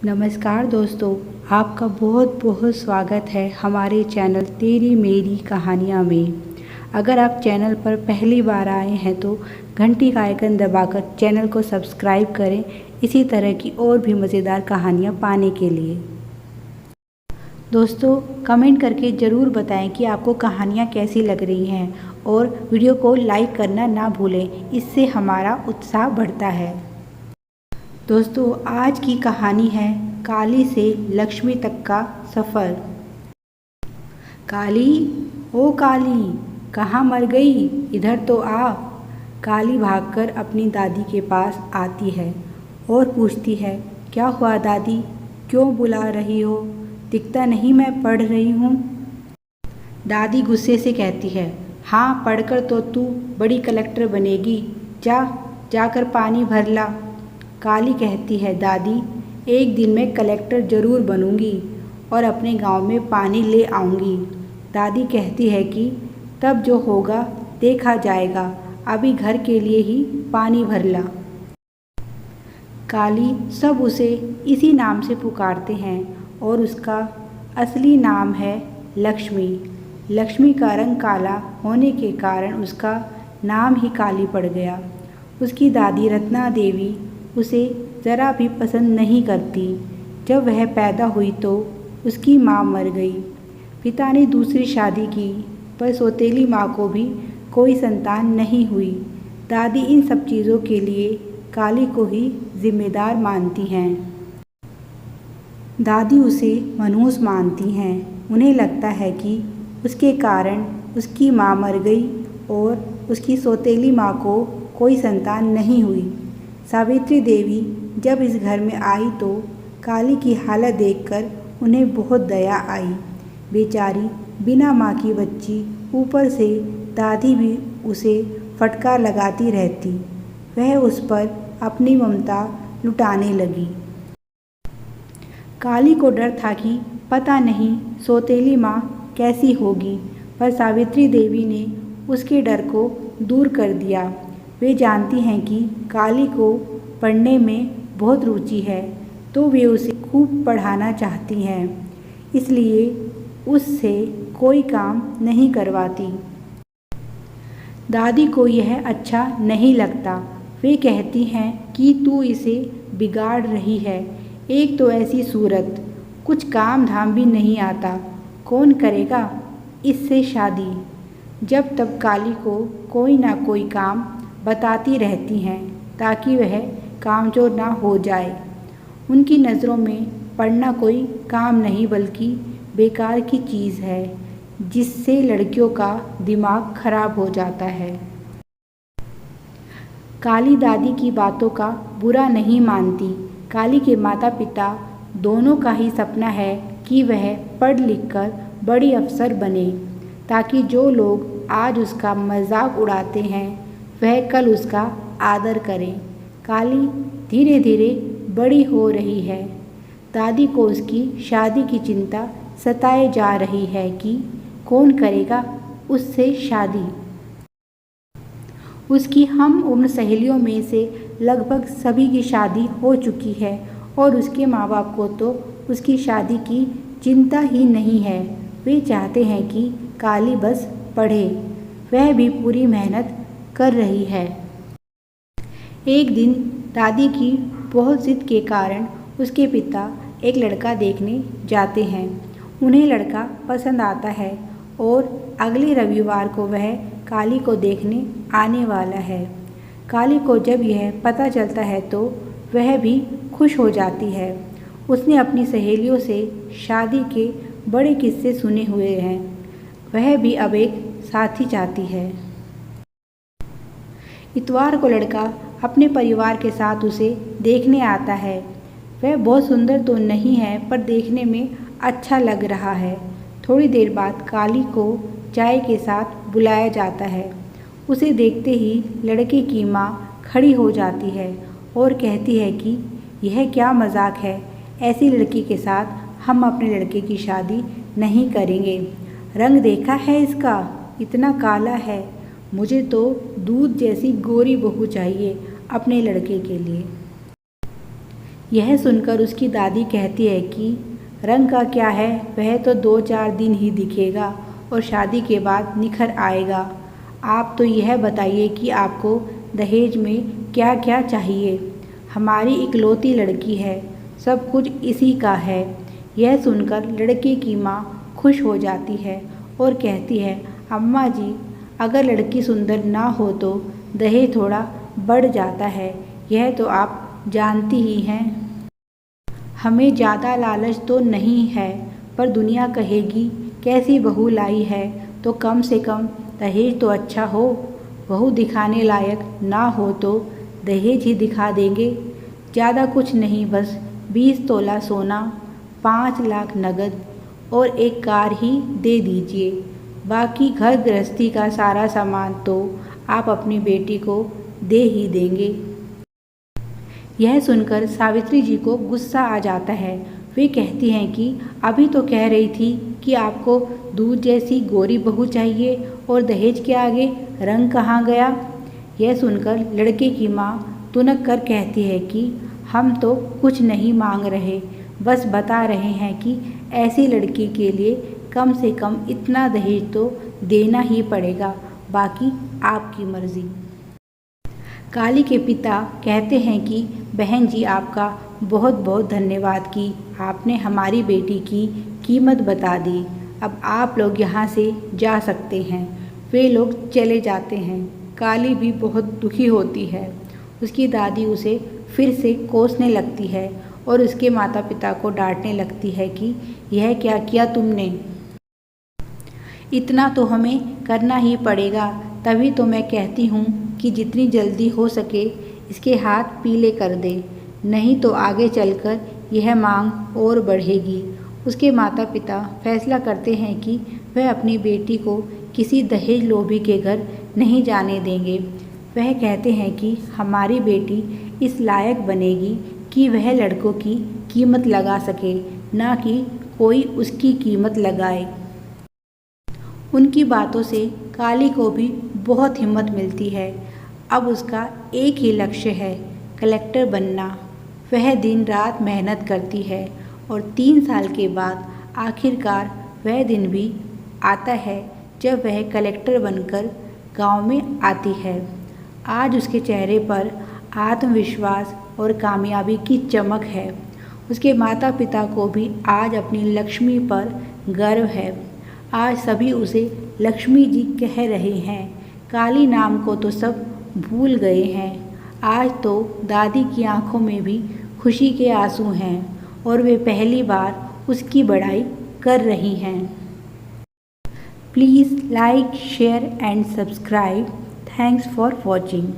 नमस्कार दोस्तों, आपका बहुत बहुत स्वागत है हमारे चैनल तेरी मेरी कहानियाँ में। अगर आप चैनल पर पहली बार आए हैं तो घंटी का आइकन दबाकर चैनल को सब्सक्राइब करें इसी तरह की और भी मज़ेदार कहानियाँ पाने के लिए। दोस्तों, कमेंट करके ज़रूर बताएं कि आपको कहानियाँ कैसी लग रही हैं और वीडियो को लाइक करना ना भूलें, इससे हमारा उत्साह बढ़ता है। दोस्तों, आज की कहानी है काली से लक्ष्मी तक का सफ़र। काली, ओ काली, कहाँ मर गई? इधर तो आ। काली भागकर अपनी दादी के पास आती है और पूछती है, क्या हुआ दादी, क्यों बुला रही हो? दिखता नहीं मैं पढ़ रही हूँ। दादी गुस्से से कहती है, हाँ, पढ़कर तो तू बड़ी कलेक्टर बनेगी। जाकर पानी भर ला। काली कहती है, दादी, एक दिन मैं कलेक्टर ज़रूर बनूंगी और अपने गांव में पानी ले आऊंगी। दादी कहती है कि तब जो होगा देखा जाएगा, अभी घर के लिए ही पानी भर ला। काली सब उसे इसी नाम से पुकारते हैं और उसका असली नाम है लक्ष्मी। लक्ष्मी का रंग काला होने के कारण उसका नाम ही काली पड़ गया। उसकी दादी रत्ना देवी उसे ज़रा भी पसंद नहीं करती। जब वह पैदा हुई तो उसकी माँ मर गई। पिता ने दूसरी शादी की, पर सौतेली माँ को भी कोई संतान नहीं हुई। दादी इन सब चीज़ों के लिए काली को ही जिम्मेदार मानती हैं। दादी उसे मनहूस मानती हैं। उन्हें लगता है कि उसके कारण उसकी माँ मर गई और उसकी सौतेली माँ को कोई संतान नहीं हुई। सावित्री देवी जब इस घर में आई तो काली की हालत देखकर उन्हें बहुत दया आई। बेचारी बिना माँ की बच्ची, ऊपर से दादी भी उसे फटकार लगाती रहती। वह उस पर अपनी ममता लुटाने लगी। काली को डर था कि पता नहीं सौतेली माँ कैसी होगी, पर सावित्री देवी ने उसके डर को दूर कर दिया। वे जानती हैं कि काली को पढ़ने में बहुत रुचि है, तो वे उसे खूब पढ़ाना चाहती हैं, इसलिए उससे कोई काम नहीं करवाती। दादी को यह अच्छा नहीं लगता। वे कहती हैं कि तू इसे बिगाड़ रही है। एक तो ऐसी सूरत, कुछ काम धाम भी नहीं आता, कौन करेगा इससे शादी? जब तब काली को कोई ना कोई काम बताती रहती हैं ताकि वह कामचोर ना हो जाए। उनकी नज़रों में पढ़ना कोई काम नहीं बल्कि बेकार की चीज़ है, जिससे लड़कियों का दिमाग खराब हो जाता है। काली दादी की बातों का बुरा नहीं मानती। काली के माता पिता दोनों का ही सपना है कि वह पढ़ लिख कर बड़ी अफसर बने, ताकि जो लोग आज उसका मजाक उड़ाते हैं वह कल उसका आदर करें। काली धीरे धीरे बड़ी हो रही है। दादी को उसकी शादी की चिंता सताए जा रही है कि कौन करेगा उससे शादी। उसकी हम उम्र सहेलियों में से लगभग सभी की शादी हो चुकी है और उसके माँ बाप को तो उसकी शादी की चिंता ही नहीं है। वे चाहते हैं कि काली बस पढ़े। वह भी पूरी मेहनत कर रही है। एक दिन दादी की बहुत जिद के कारण उसके पिता एक लड़का देखने जाते हैं। उन्हें लड़का पसंद आता है और अगले रविवार को वह काली को देखने आने वाला है। काली को जब यह पता चलता है तो वह भी खुश हो जाती है। उसने अपनी सहेलियों से शादी के बड़े किस्से सुने हुए हैं। वह भी अब एक साथी चाहती है। इतवार को लड़का अपने परिवार के साथ उसे देखने आता है। वह बहुत सुंदर तो नहीं है, पर देखने में अच्छा लग रहा है। थोड़ी देर बाद काली को चाय के साथ बुलाया जाता है। उसे देखते ही लड़के की माँ खड़ी हो जाती है और कहती है कि यह क्या मजाक है, ऐसी लड़की के साथ हम अपने लड़के की शादी नहीं करेंगे। रंग देखा है इसका, इतना काला है। मुझे तो दूध जैसी गोरी बहू चाहिए अपने लड़के के लिए। यह सुनकर उसकी दादी कहती है कि रंग का क्या है, वह तो 2-4 दिन ही दिखेगा और शादी के बाद निखर आएगा। आप तो यह बताइए कि आपको दहेज में क्या क्या चाहिए। हमारी इकलौती लड़की है, सब कुछ इसी का है। यह सुनकर लड़के की माँ खुश हो जाती है और कहती है, अम्मा जी, अगर लड़की सुंदर ना हो तो दहेज थोड़ा बढ़ जाता है, यह तो आप जानती ही हैं। हमें ज़्यादा लालच तो नहीं है, पर दुनिया कहेगी कैसी बहू लाई है, तो कम से कम दहेज तो अच्छा हो। बहू दिखाने लायक ना हो तो दहेज ही दिखा देंगे। ज़्यादा कुछ नहीं, बस 20 तोला सोना, 5 लाख नगद और एक कार ही दे दीजिए। बाकी घर गृहस्थी का सारा सामान तो आप अपनी बेटी को दे ही देंगे। यह सुनकर सावित्री जी को गुस्सा आ जाता है। वे कहती हैं कि अभी तो कह रही थी कि आपको दूध जैसी गोरी बहू चाहिए और दहेज के आगे रंग कहाँ गया। यह सुनकर लड़के की माँ तुनक कर कहती है कि हम तो कुछ नहीं मांग रहे, बस बता रहे हैं कि ऐसी लड़की के लिए कम से कम इतना दहेज तो देना ही पड़ेगा, बाकी आपकी मर्ज़ी। काली के पिता कहते हैं कि बहन जी, आपका बहुत बहुत धन्यवाद कि आपने हमारी बेटी की कीमत बता दी। अब आप लोग यहाँ से जा सकते हैं। वे लोग चले जाते हैं। काली भी बहुत दुखी होती है। उसकी दादी उसे फिर से कोसने लगती है और उसके माता पिता को डांटने लगती है कि यह क्या किया तुमने। इतना तो हमें करना ही पड़ेगा, तभी तो मैं कहती हूँ कि जितनी जल्दी हो सके इसके हाथ पीले कर दे, नहीं तो आगे चलकर यह मांग और बढ़ेगी। उसके माता पिता फैसला करते हैं कि वह अपनी बेटी को किसी दहेज लोभी के घर नहीं जाने देंगे। वह कहते हैं कि हमारी बेटी इस लायक बनेगी कि वह लड़कों की कीमत लगा सके, ना कि कोई उसकी कीमत लगाए। उनकी बातों से काली को भी बहुत हिम्मत मिलती है। अब उसका एक ही लक्ष्य है, कलेक्टर बनना। वह दिन रात मेहनत करती है और 3 साल के बाद आखिरकार वह दिन भी आता है जब वह कलेक्टर बनकर गांव में आती है। आज उसके चेहरे पर आत्मविश्वास और कामयाबी की चमक है। उसके माता पिता को भी आज अपनी लक्ष्मी पर गर्व है। आज सभी उसे लक्ष्मी जी कह रहे हैं। काली नाम को तो सब भूल गए हैं। आज तो दादी की आंखों में भी खुशी के आंसू हैं और वे पहली बार उसकी बड़ाई कर रही हैं। Please like, share and subscribe. Thanks for watching.